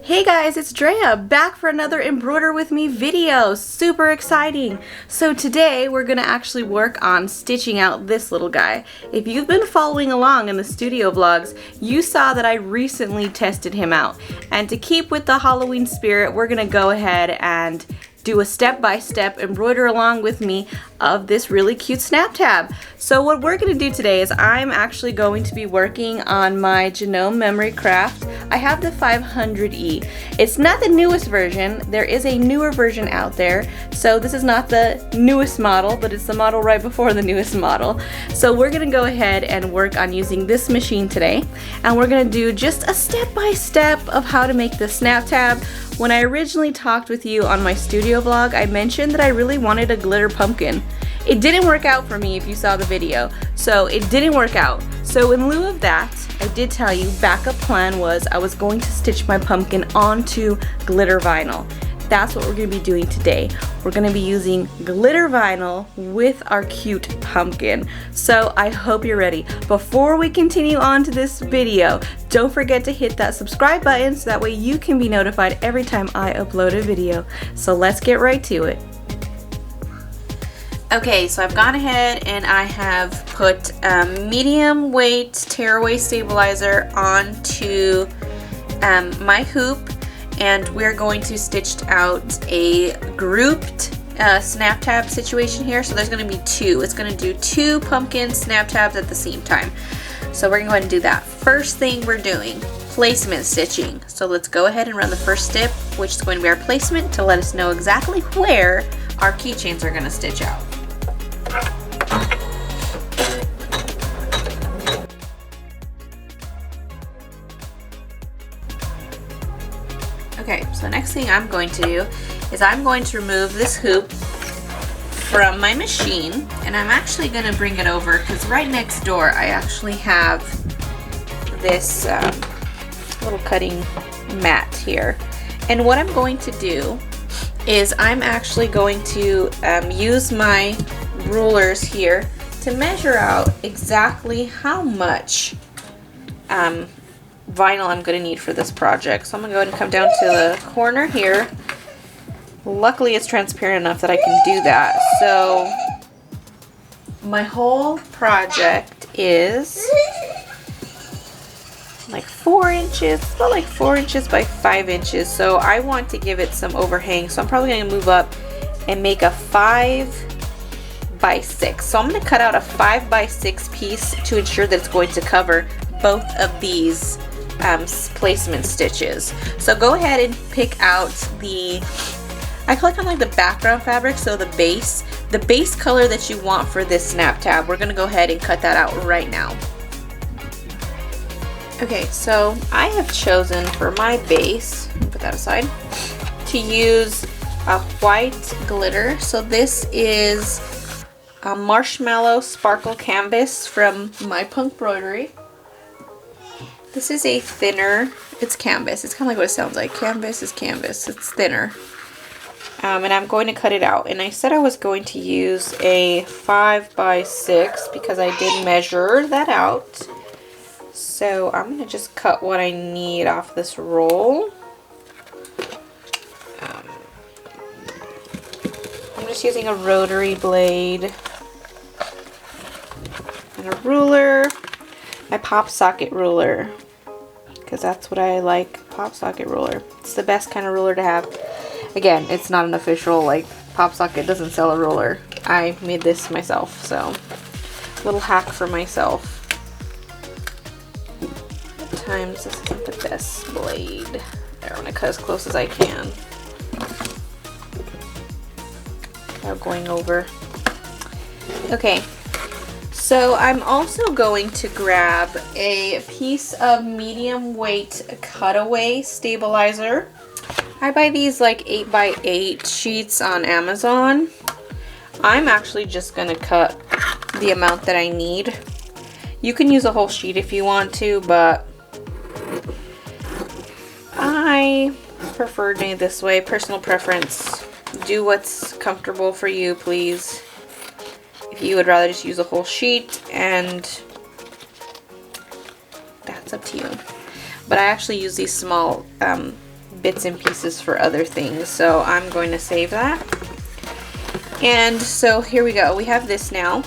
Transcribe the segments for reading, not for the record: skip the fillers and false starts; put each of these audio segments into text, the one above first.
Hey guys, it's Drea, back for another Embroider with Me video. Super exciting. So today we're gonna actually work on stitching out this little guy. If you've been following along in the studio vlogs, you saw that I recently tested him out. And to keep with the Halloween spirit, we're gonna go ahead and do a step-by-step embroider along with me of this really cute snap tab. So what we're going to do today is I'm actually going to be working on my Genome Memory Craft. I have the 500E. It's not the newest version. There is a newer version out there. So this is not the newest model, but it's the model right before the newest model. So we're going to go ahead and work on using this machine today. And we're going to do just a step-by-step of how to make the snap tab. When I originally talked with you on my studio vlog, I mentioned that I really wanted a glitter pumpkin. It didn't work out for me if you saw the video, so it didn't work out. So in lieu of that, I did tell you backup plan was I was going to stitch my pumpkin onto glitter vinyl. That's what we're going to be doing today. We're going to be using glitter vinyl with our cute pumpkin. So I hope you're ready. Before we continue on to this video, don't forget to hit that subscribe button so that way you can be notified every time I upload a video. So let's get right to it. Okay, so I've gone ahead and I have put a medium weight tearaway stabilizer onto my hoop. And we're going to stitch out a grouped snap tab situation here. So there's going to be two. It's going to do two pumpkin snap tabs at the same time. So we're going to go ahead and do that. First thing we're doing, placement stitching. So let's go ahead and run the first step, which is going to be our placement to let us know exactly where our keychains are going to stitch out. Okay, so next thing I'm going to do is I'm going to remove this hoop from my machine, and I'm actually going to bring it over because right next door I actually have this little cutting mat here. And what I'm going to do is I'm actually going to use my rulers here to measure out exactly how much vinyl I'm going to need for this project. So I'm going to go ahead and come down to the corner here. Luckily it's transparent enough that I can do that. So my whole project is like 4 inches, about like 4 inches by 5 inches. So I want to give it some overhang. So I'm probably going to move up and make a 5 by 6. So I'm going to cut out a 5 by 6 piece to ensure that it's going to cover both of these placement stitches. So go ahead and pick out the, I call it kind of like the background fabric, so the base color that you want for this snap tab. We're going to go ahead and cut that out right now. Okay, so I have chosen for my base, put that aside, to use a white glitter. So this is a marshmallow sparkle canvas from my Embroidery. This is a thinner, it's canvas. It's kind of like what it sounds like. Canvas is canvas. It's thinner. And I'm going to cut it out. And I said I was going to use a 5 by 6 because I did measure that out. So I'm going to just cut what I need off this roll. I'm just using a rotary blade and a ruler. My pop socket ruler, because that's what I like, pop socket ruler. It's the best kind of ruler to have. Again, it's not an official, like, pop socket doesn't sell a ruler. I made this myself, so little hack for myself. At times this isn't the best blade. There, I'm gonna cut as close as I can without going over. Okay. So I'm also going to grab a piece of medium weight cutaway stabilizer. I buy these like 8 by 8 sheets on Amazon. I'm actually just going to cut the amount that I need. You can use a whole sheet if you want to, but I prefer doing it this way. Personal preference. Do what's comfortable for you, please. If you would rather just use a whole sheet, and that's up to you. but I actually use these small bits and pieces for other things, so I'm going to save that. And so here we go, we have this now.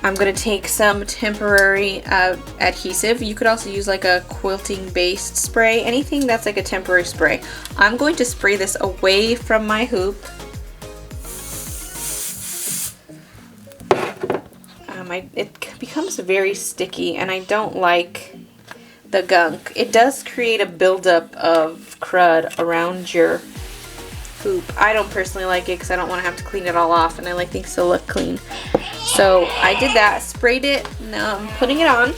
I'm going to take some temporary adhesive. You could also use like a quilting based spray, anything that's like a temporary spray. I'm going to spray this away from my hoop. It becomes very sticky and I don't like the gunk. It does create a buildup of crud around your hoop. I don't personally like it because I don't want to have to clean it all off and I like things to look clean. So I did that, sprayed it, now I'm putting it on.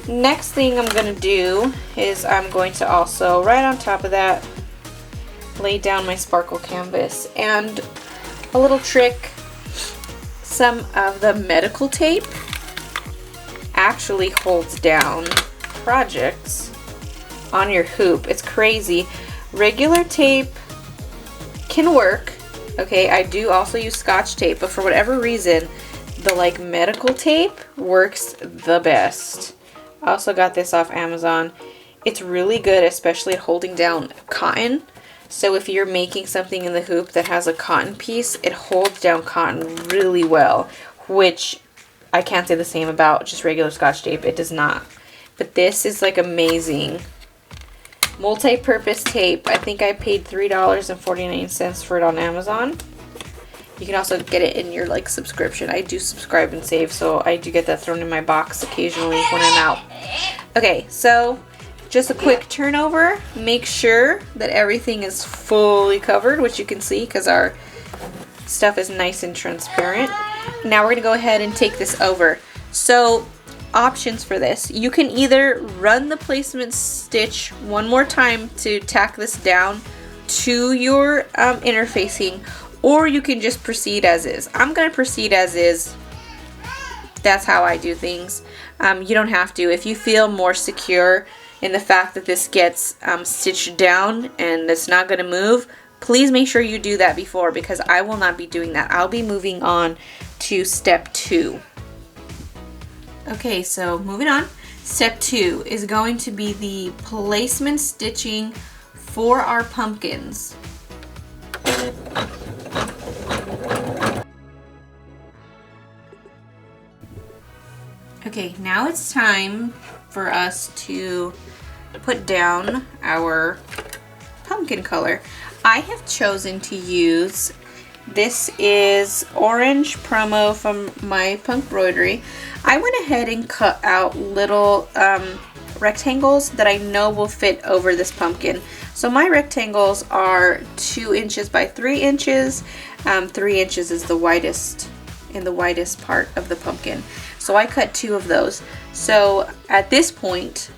Next thing I'm going to do is I'm going to also, right on top of that, lay down my sparkle canvas. And a little trick, some of the medical tape actually holds down projects on your hoop. It's crazy. Regular tape can work. Okay, I do also use Scotch tape, but for whatever reason, the like medical tape works the best. I also got this off Amazon. It's really good, especially at holding down cotton. So if you're making something in the hoop that has a cotton piece, it holds down cotton really well, which I can't say the same about just regular Scotch tape. It does not. But this is like amazing. Multi-purpose tape. I think I paid $3.49 for it on Amazon. You can also get it in your like subscription. I do subscribe and save, so I do get that thrown in my box occasionally when I'm out. Okay, so just a quick turnover. Make sure that everything is fully covered, which you can see because our stuff is nice and transparent. Now we're going to go ahead and take this over. So options for this. You can either run the placement stitch one more time to tack this down to your interfacing, or you can just proceed as is. I'm going to proceed as is. That's how I do things. You don't have to. If you feel more secure in the fact that this gets stitched down and it's not going to move, please make sure you do that before, because I will not be doing that. I'll be moving on to step 2. Okay, so moving on. Step 2 is going to be the placement stitching for our pumpkins. Okay, now it's time for us to put down our pumpkin color. I have chosen to use, this is Orange Promo from my Embroidery. I went ahead and cut out little rectangles that I know will fit over this pumpkin. So my rectangles are 2 inches by 3 inches. 3 inches is the widest, in the widest part of the pumpkin. So I cut 2 of those. So at this point,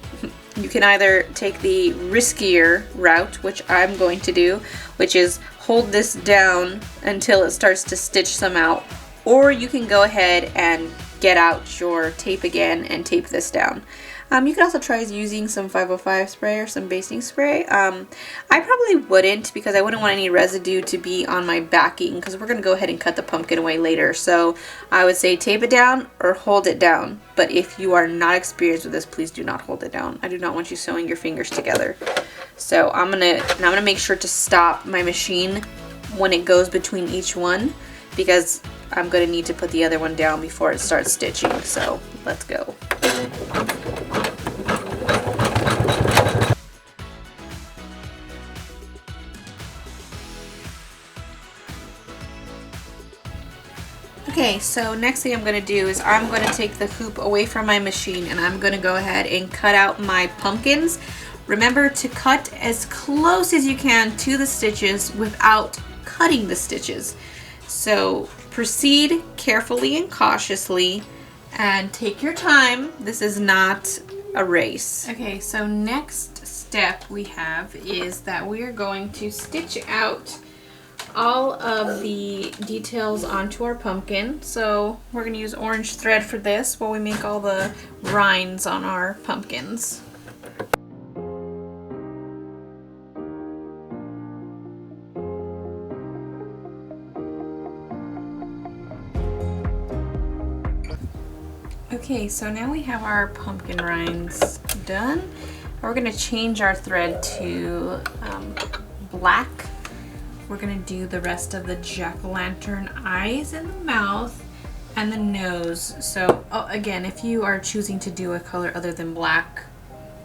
you can either take the riskier route, which I'm going to do, which is hold this down until it starts to stitch some out, or you can go ahead and get out your tape again and tape this down. You can also try using some 505 spray or some basting spray. I probably wouldn't, because I wouldn't want any residue to be on my backing, because we're going to go ahead and cut the pumpkin away later. So I would say tape it down or hold it down. But if you are not experienced with this, please do not hold it down. I do not want you sewing your fingers together. So I'm gonna make sure to stop my machine when it goes between each one, because I'm going to need to put the other one down before it starts stitching. So let's go. Okay, so next thing I'm going to do is I'm going to take the hoop away from my machine and I'm going to go ahead and cut out my pumpkins. Remember to cut as close as you can to the stitches without cutting the stitches. So proceed carefully and cautiously and take your time. This is not a race. Okay, so next step we have is that we are going to stitch out all of the details onto our pumpkin. So we're going to use orange thread for this while we make all the rinds on our pumpkins. Okay, so now we have our pumpkin rinds done. We're gonna change our thread to black. We're gonna do the rest of the jack-o'-lantern eyes and the mouth and the nose. So again, if you are choosing to do a color other than black,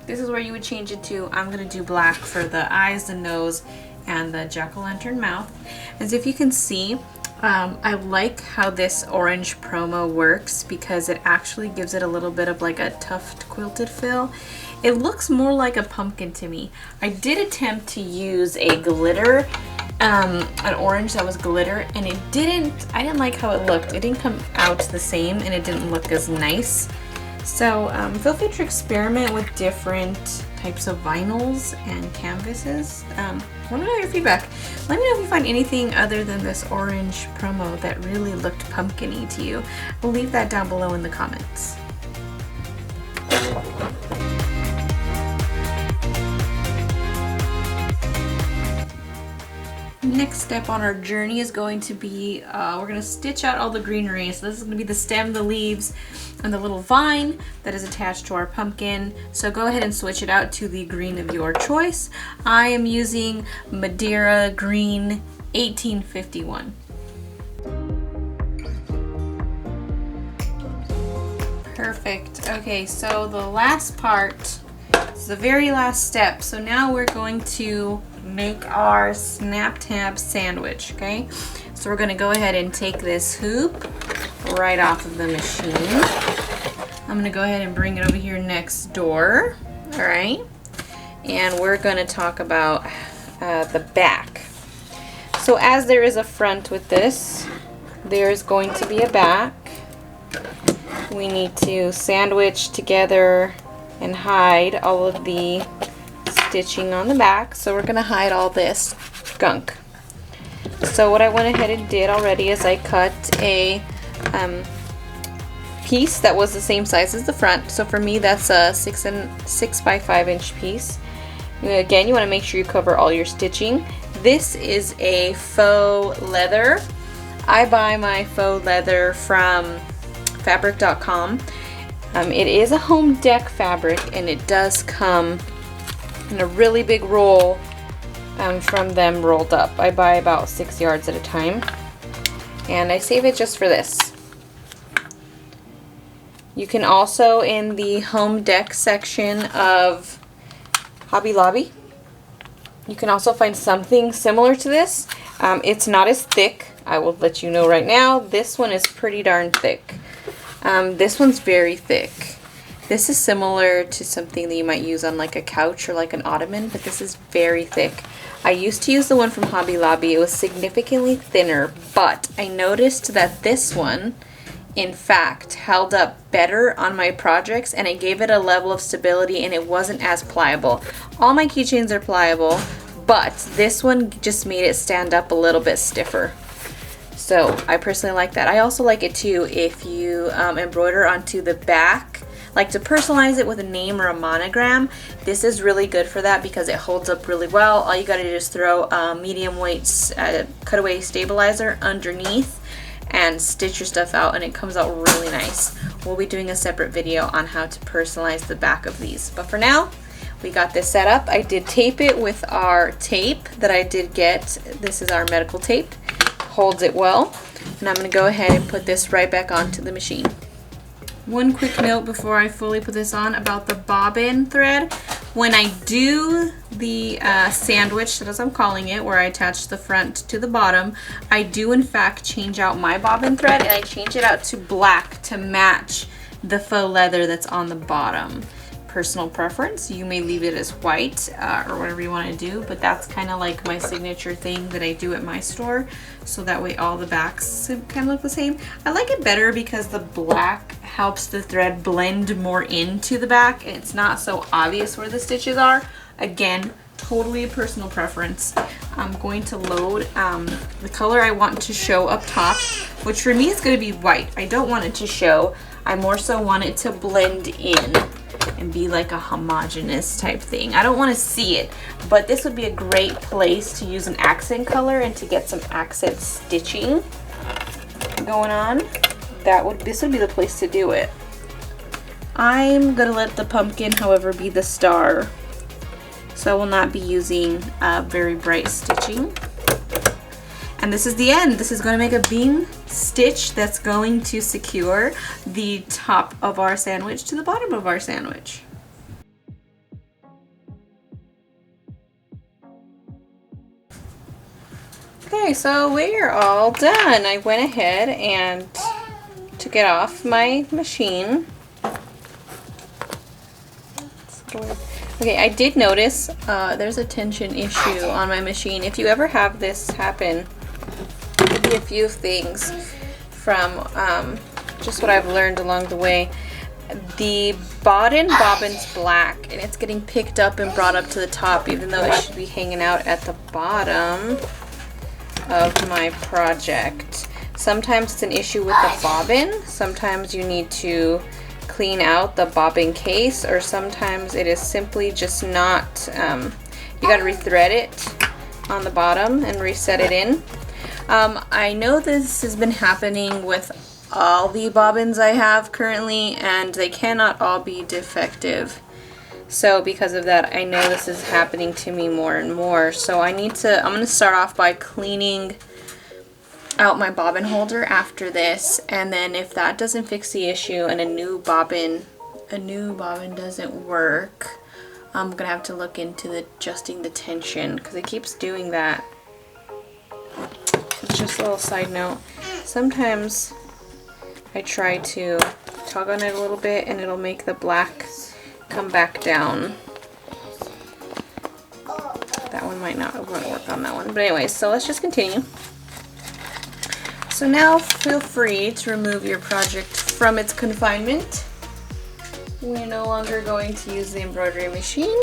this is where you would change it to. I'm gonna do black for the eyes, the nose, and the jack-o'-lantern mouth. As if you can see, I like how this orange promo works because it actually gives it a little bit of like a tuft quilted feel. It looks more like a pumpkin to me. I did attempt to use a glitter, an orange that was glitter, and I didn't like how it looked. It didn't come out the same and it didn't look as nice. So feel free to experiment with different types of vinyls and canvases. I want to know your feedback. Let me know if you find anything other than this orange promo that really looked pumpkin-y to you. We'll leave that down below in the comments. Next step on our journey is going to be, we're going to stitch out all the greenery. So this is going to be the stem, the leaves, and the little vine that is attached to our pumpkin. So go ahead and switch it out to the green of your choice. I am using Madeira Green 1851. Perfect. Okay, so the last part is the very last step. So now we're going to make our snap tab sandwich, okay? So we're gonna go ahead and take this hoop right off of the machine. I'm gonna go ahead and bring it over here next door, all right? And we're gonna talk about the back. So as there is a front with this, there's going to be a back. We need to sandwich together and hide all of the stitching on the back. So we're gonna hide all this gunk. So what I went ahead and did already is I cut a piece that was the same size as the front. So for me, that's a 6 by 5 inch piece. Again, you want to make sure you cover all your stitching. This is a faux leather. I buy my faux leather from fabric.com. It is a home deck fabric, and it does come in a really big roll from them rolled up. I buy about 6 yards at a time, and I save it just for this. You can also, in the home deck section of Hobby Lobby, you can also find something similar to this. It's not as thick, I will let you know right now. This one is pretty darn thick. This one's very thick. This is similar to something that you might use on like a couch or like an ottoman, but this is very thick. I used to use the one from Hobby Lobby. It was significantly thinner, but I noticed that this one, in fact, held up better on my projects, and it gave it a level of stability, and it wasn't as pliable. All my keychains are pliable, but this one just made it stand up a little bit stiffer. So I personally like that. I also like it too if you embroider onto the back, like to personalize it with a name or a monogram. This is really good for that because it holds up really well. All you gotta do is throw a medium weight cutaway stabilizer underneath and stitch your stuff out, and it comes out really nice. We'll be doing a separate video on how to personalize the back of these, but for now we got this set up. I did tape it with our tape that I did get. This is our medical tape. Holds it well, and I'm going to go ahead and put this right back onto the machine. One quick note before I fully put this on about the bobbin thread. When I do the sandwich, as I'm calling it, where I attach the front to the bottom, I do in fact change out my bobbin thread, and I change it out to black to match the faux leather that's on the bottom. Personal preference. You may leave it as white or whatever you want to do, but that's kind of like my signature thing that I do at my store, so that way all the backs kind of look the same. I like it better because the black helps the thread blend more into the back, and it's not so obvious where the stitches are. Again, totally personal preference. I'm going to load the color I want to show up top, which for me is going to be white. I don't want it to show. I more so want it to blend in and be like a homogeneous type thing. I don't want to see it, but this would be a great place to use an accent color and to get some accent stitching going on. This would be the place to do it. I'm gonna let the pumpkin, however, be the star so I will not be using very bright stitching. And this is the end. This is going to make a beam stitch that's going to secure the top of our sandwich to the bottom of our sandwich. Okay, so we're all done. I went ahead and took it off my machine. Okay, I did notice there's a tension issue on my machine. If you ever have this happen, maybe a few things from just what I've learned along the way. The bobbin's black and it's getting picked up and brought up to the top, even though it should be hanging out at the bottom of my project. Sometimes it's an issue with the bobbin. Sometimes you need to clean out the bobbin case, or sometimes it is simply just not, you got to rethread it on the bottom and reset it in. I know this has been happening with all the bobbins I have currently, and they cannot all be defective. So because of that, I know this is happening to me more and more. So I'm going to start off by cleaning out my bobbin holder after this, and then if that doesn't fix the issue and a new bobbin doesn't work, I'm gonna have to look into adjusting the tension, because it keeps doing that. Just a little side note, sometimes I try to tug on it a little bit and it'll make the black come back down. That one won't work on that one, but anyways, so let's just continue. So now feel free to remove your project from its confinement. We're no longer going to use the embroidery machine.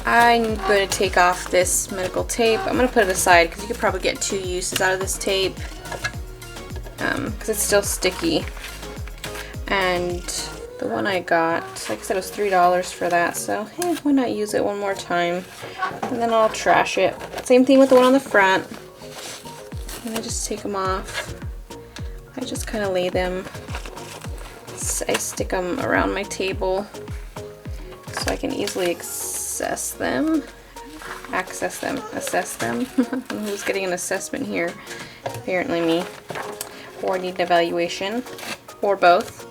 I'm going to take off this medical tape. I'm going to put it aside because you could probably get 2 uses out of this tape, because it's still sticky. And the one I got, like I said, it was $3 for that, so hey, why not use it one more time? And then I'll trash it. Same thing with the one on the front. And I just take them off. I just kind of lay them, I stick them around my table so I can easily assess them. Who's getting an assessment here? Apparently me. Or need an evaluation, or both.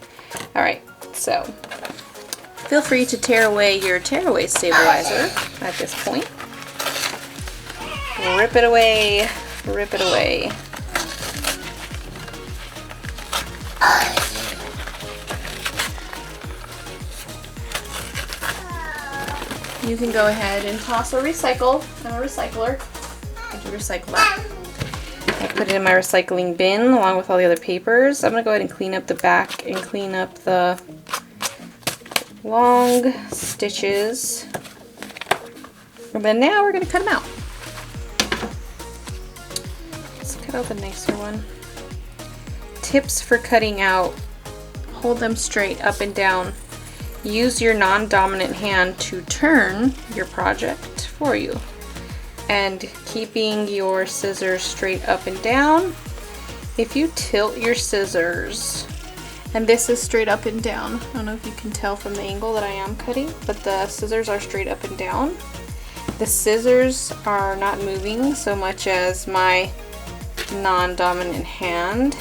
Alright, so feel free to tear away your tearaway stabilizer at this point. Rip it away. Rip it away. You can go ahead and toss or recycle. I'm a recycler. I do recycle that. I put it in my recycling bin along with all the other papers. I'm going to go ahead and clean up the back and clean up the long stitches. And then now we're going to cut them out. Out the nicer one. Tips for cutting out: hold them straight up and down. Use your non-dominant hand to turn your project for you. And keeping your scissors straight up and down. If you tilt your scissors, and this is straight up and down, I don't know if you can tell from the angle that I am cutting, but the scissors are straight up and down. The scissors are not moving so much as my non-dominant hand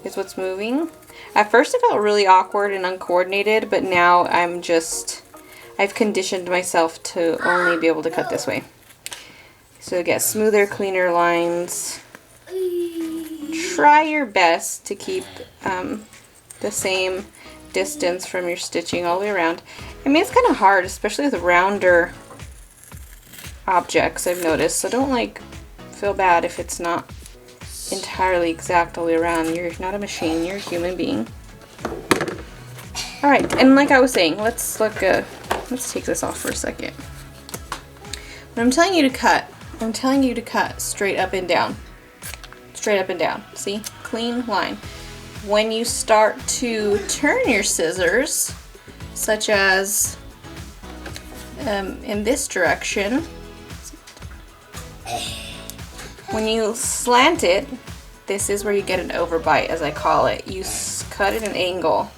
is what's moving. At first it felt really awkward and uncoordinated, but now I've conditioned myself to only be able to cut this way. So get smoother, cleaner lines. Try your best to keep the same distance from your stitching all the way around. I mean, it's kind of hard, especially with rounder objects, I've noticed, so don't feel bad if it's not entirely exact all the way around. You're not a machine, you're a human being. Alright, and like I was saying, let's take this off for a second. When I'm telling you to cut, I'm telling you to cut straight up and down. Straight up and down. See? Clean line. When you start to turn your scissors, such as in this direction, when you slant it, this is where you get an overbite, as I call it. You cut at an angle.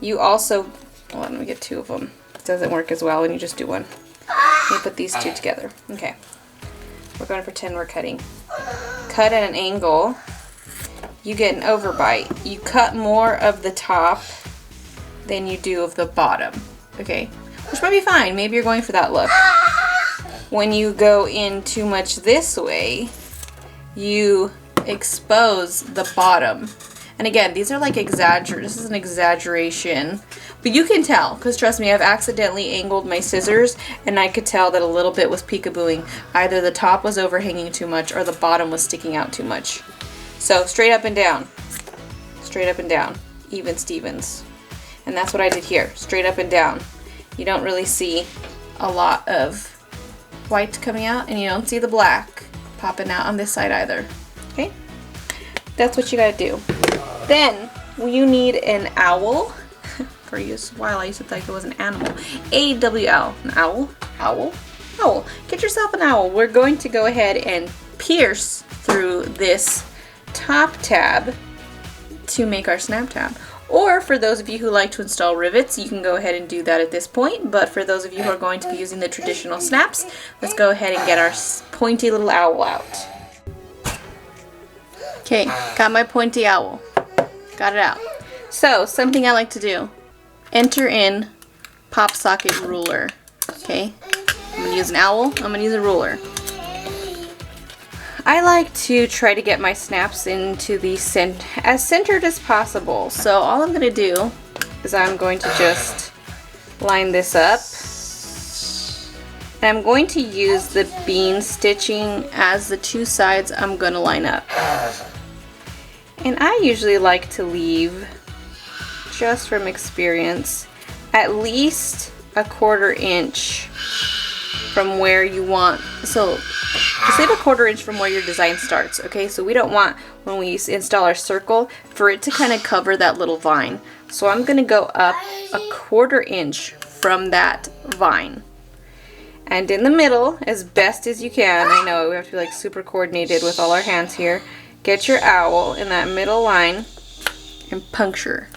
You also, well, let me get 2 of them. doesn't work as well when you just do one. Let me put these two together. Okay. We're going to pretend we're cutting. Cut at an angle. You get an overbite. You cut more of the top than you do of the bottom. Okay? Which might be fine. Maybe you're going for that look. When you go in too much this way, you expose the bottom. And again, these are like this is an exaggeration. But you can tell, because trust me, I've accidentally angled my scissors and I could tell that a little bit was peekabooing. Either the top was overhanging too much or the bottom was sticking out too much. So straight up and down. Straight up and down. Even Stevens. And that's what I did here. Straight up and down. You don't really see a lot of white coming out and you don't see the black popping out on this side either. Okay? That's what you gotta do. Then you need an owl. For a while I used to think it was an animal. A-W-L. An owl? Owl? Owl. Get yourself an owl. We're going to go ahead and pierce through this top tab to make our snap tab. Or for those of you who like to install rivets, you can go ahead and do that at this point. But for those of you who are going to be using the traditional snaps, let's go ahead and get our pointy little owl out. Okay, got my pointy owl. Got it out. So, something I like to do. Enter in pop socket ruler. Okay, I'm going to use an owl. I'm going to use a ruler. I like to try to get my snaps into the as centered as possible. So all I'm going to do is I'm going to just line this up. And I'm going to use the bean stitching as the two sides I'm going to line up. And I usually like to leave, just from experience, at least a 1/4 inch from where you want. So just leave a 1/4 inch from where your design starts, okay? So we don't want, when we install our circle, for it to kind of cover that little vine. So I'm going to go up a 1/4 inch from that vine. And in the middle, as best as you can, I know we have to be like super coordinated with all our hands here, get your owl in that middle line and puncture.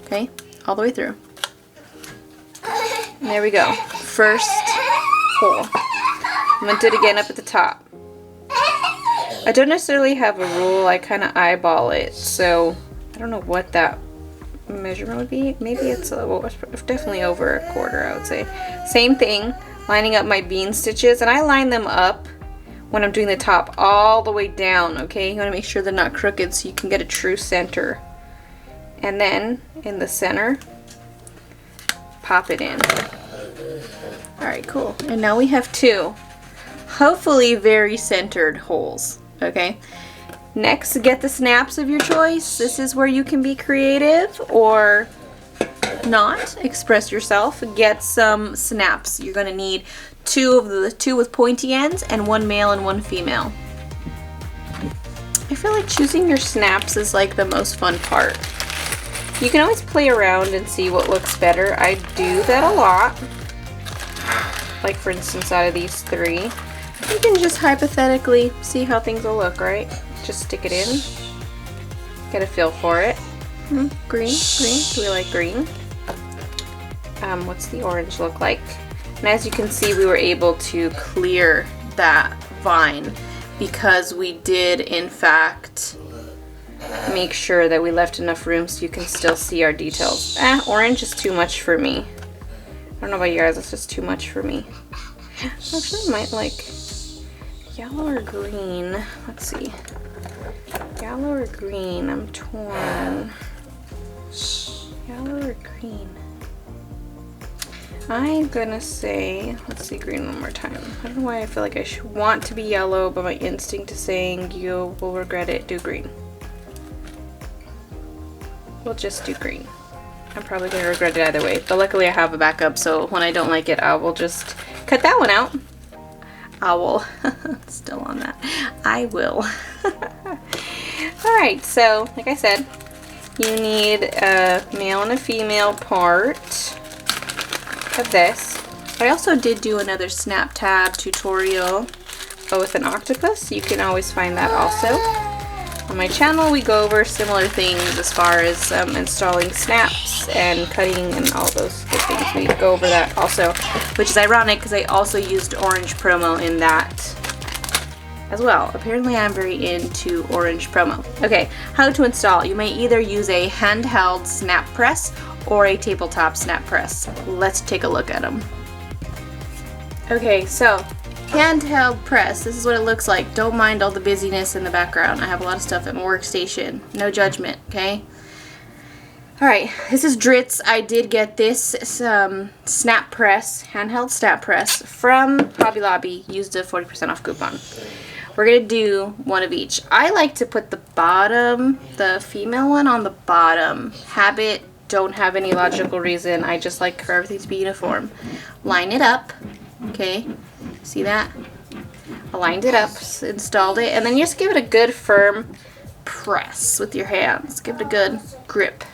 Okay, all the way through. And there we go. First hole. I'm going to do it again up at the top. I don't necessarily have a rule, I kind of eyeball it, so I don't know what that measurement would be. Maybe it's definitely over a 1/4, I would say. Same thing, lining up my bean stitches, and I line them up when I'm doing the top all the way down, okay? You want to make sure they're not crooked so you can get a true center. And then in the center, pop it in. Alright, cool. And now we have two, hopefully very centered holes, okay? Next, get the snaps of your choice. This is where you can be creative or not. Express yourself. Get some snaps. You're going to need two with pointy ends and one male and one female. I feel like choosing your snaps is like the most fun part. You can always play around and see what looks better. I do that a lot. Like for instance, out of these three, you can just hypothetically see how things will look, right? Just stick it in. Get a feel for it. Green, green. Do we like green? What's the orange look like? And as you can see, we were able to clear that vine because we did, in fact, make sure that we left enough room so you can still see our details. Orange is too much for me. I don't know about you guys, it's just too much for me. Actually, I might like yellow or green. Let's see. Yellow or green? I'm torn. Yellow or green? I'm gonna say, let's see green one more time. I don't know why I feel like I want to be yellow, but my instinct is saying you will regret it. Do green. We'll just do green. I'm probably gonna regret it either way, but luckily I have a backup, so when I don't like it, I will just cut that one out. I will. Still on that. I will. Alright, so like I said, you need a male and a female part of this. I also did do another snap tab tutorial with an octopus. You can always find that also. On my channel, we go over similar things as far as installing snaps and cutting and all those good things. We go over that also, which is ironic because I also used Orange promo in that as well. Apparently I'm very into Orange promo. Okay, how to install. You may either use a handheld snap press or a tabletop snap press. Let's take a look at them. Okay, so handheld press. This is what it looks like. Don't mind all the busyness in the background. I have a lot of stuff at my workstation. No judgment, okay? Alright, this is Dritz. I did get this snap press, handheld snap press from Hobby Lobby. Used a 40% off coupon. We're going to do one of each. I like to put the bottom, the female one on the bottom. Habit, don't have any logical reason. I just like for everything to be uniform. Line it up, okay? See that? I lined it up, installed it, and then you just give it a good firm press with your hands. Give it a good grip.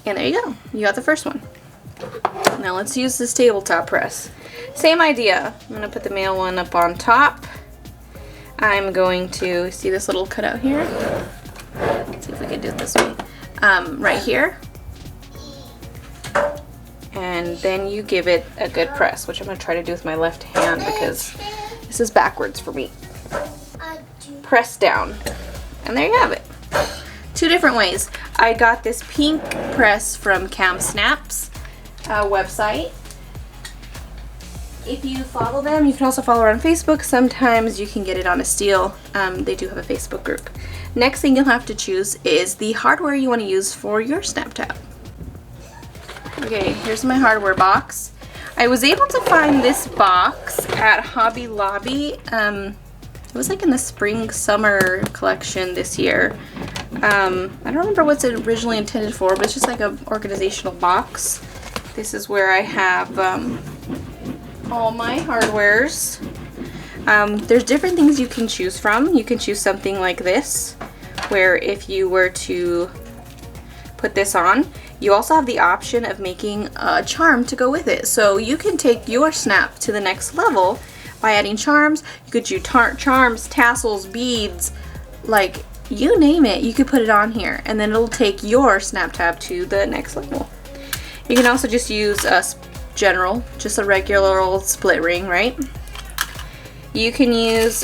And there you go. You got the first one. Now let's use this tabletop press. Same idea. I'm going to put the male one up on top. I'm going to, see this little cutout here? Let's see if we can do it this way. Right here. And then you give it a good press, which I'm going to try to do with my left hand because this is backwards for me. Press down. And there you have it. Two different ways. I got this pink press from Cam Snaps website. If you follow them, you can also follow her on Facebook. Sometimes you can get it on a steal. They do have a Facebook group. Next thing you'll have to choose is the hardware you want to use for your snap tab. Okay, here's my hardware box. I was able to find this box at Hobby Lobby. It was like in the spring summer collection this year. I don't remember what's it originally intended for, but it's just like an organizational box. This is where I have all my hardwares. There's different things you can choose from. You can choose something like this, where if you were to put this on, you also have the option of making a charm to go with it. So you can take your snap to the next level by adding charms. You could do charms, tassels, beads, like you name it, you could put it on here and then it'll take your snap tab to the next level. You can also just use a general, just a regular old split ring, right? You can use,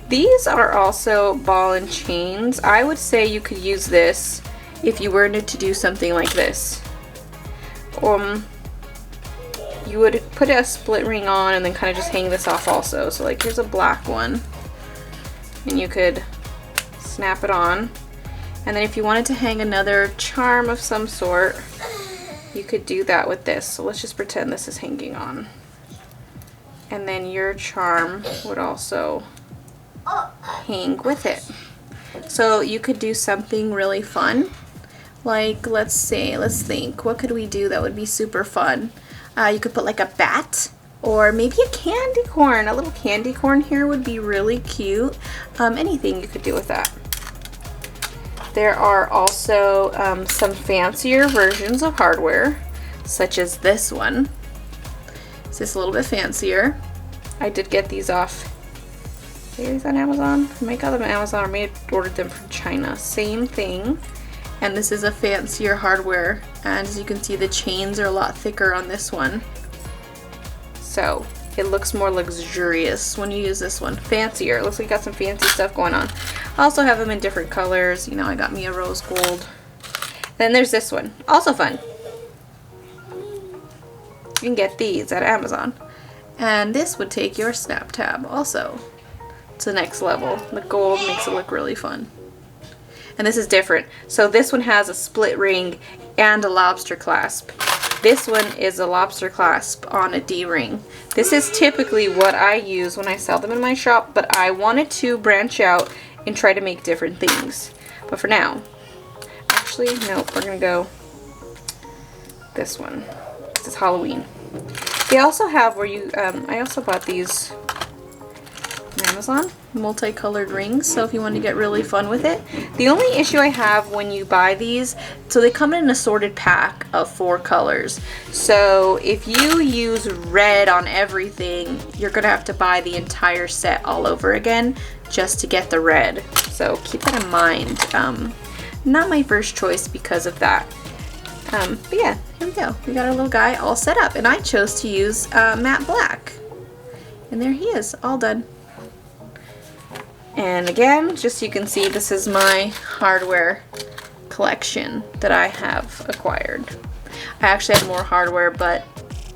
these are also ball and chains. I would say you could use this if you were to do something like this. You would put a split ring on and then kind of just hang this off also. So like here's a black one and you could snap it on. And then if you wanted to hang another charm of some sort, you could do that with this. So let's just pretend this is hanging on. And then your charm would also hang with it. So you could do something really fun. Like, let's think, what could we do that would be super fun? You could put like a bat or maybe a candy corn. A little candy corn here would be really cute. Anything you could do with that. There are also some fancier versions of hardware, such as this one. It's just a little bit fancier. I did get these off. Are these on Amazon? I might got them on Amazon or may have ordered them from China. Same thing. And this is a fancier hardware. And as you can see, the chains are a lot thicker on this one. So it looks more luxurious when you use this one. Fancier. It looks like you got some fancy stuff going on. I also have them in different colors. You know, I got me a rose gold. Then there's this one. Also fun. You can get these at Amazon. And this would take your snap tab also to the next level. The gold makes it look really fun. And this is different. So this one has a split ring and a lobster clasp. This one is a lobster clasp on a D-ring. This is typically what I use when I sell them in my shop, but I wanted to branch out and try to make different things. But for now, actually, nope, we're gonna go this one. This is Halloween. They also have where you, I also bought these on Amazon, multicolored rings, so if you want to get really fun with it. The only issue I have when you buy these, so they come in an assorted pack of 4 colors. So if you use red on everything, you're gonna have to buy the entire set all over again just to get the red. So keep that in mind. Not my first choice because of that. But yeah, here we go. We got our little guy all set up, and I chose to use matte black. And there he is, all done. And again, just so you can see, this is my hardware collection that I have acquired. I actually have more hardware, but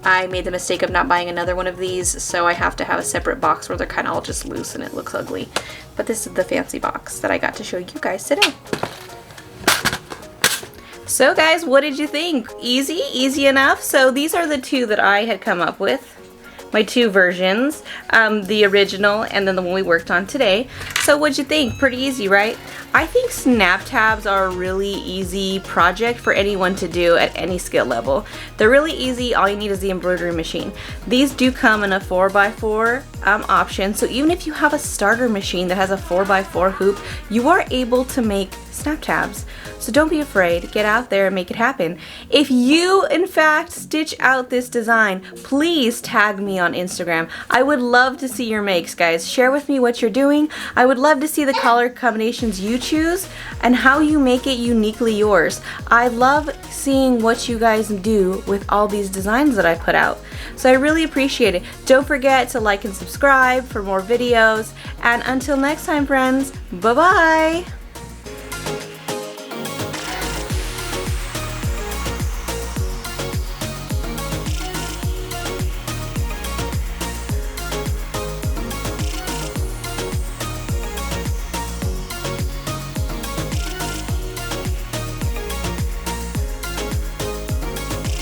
I made the mistake of not buying another one of these, so I have to have a separate box where they're kind of all just loose and it looks ugly. But this is the fancy box that I got to show you guys today. So guys, what did you think? Easy? Easy enough? So these are the two that I had come up with. My two versions, the original and then the one we worked on today. So what'd you think? Pretty easy, right? I think snap tabs are a really easy project for anyone to do at any skill level. They're really easy. All you need is the embroidery machine. These do come in a 4x4 option, so even if you have a starter machine that has a 4x4 hoop, you are able to make snap tabs. So don't be afraid, get out there and make it happen. If you in fact stitch out this design, please tag me on Instagram. I would love to see your makes, guys. Share with me what you're doing. I would love to see the color combinations you choose and how you make it uniquely yours. I love seeing what you guys do with all these designs that I put out. So I really appreciate it. Don't forget to like and subscribe for more videos. And until next time, friends, bye-bye.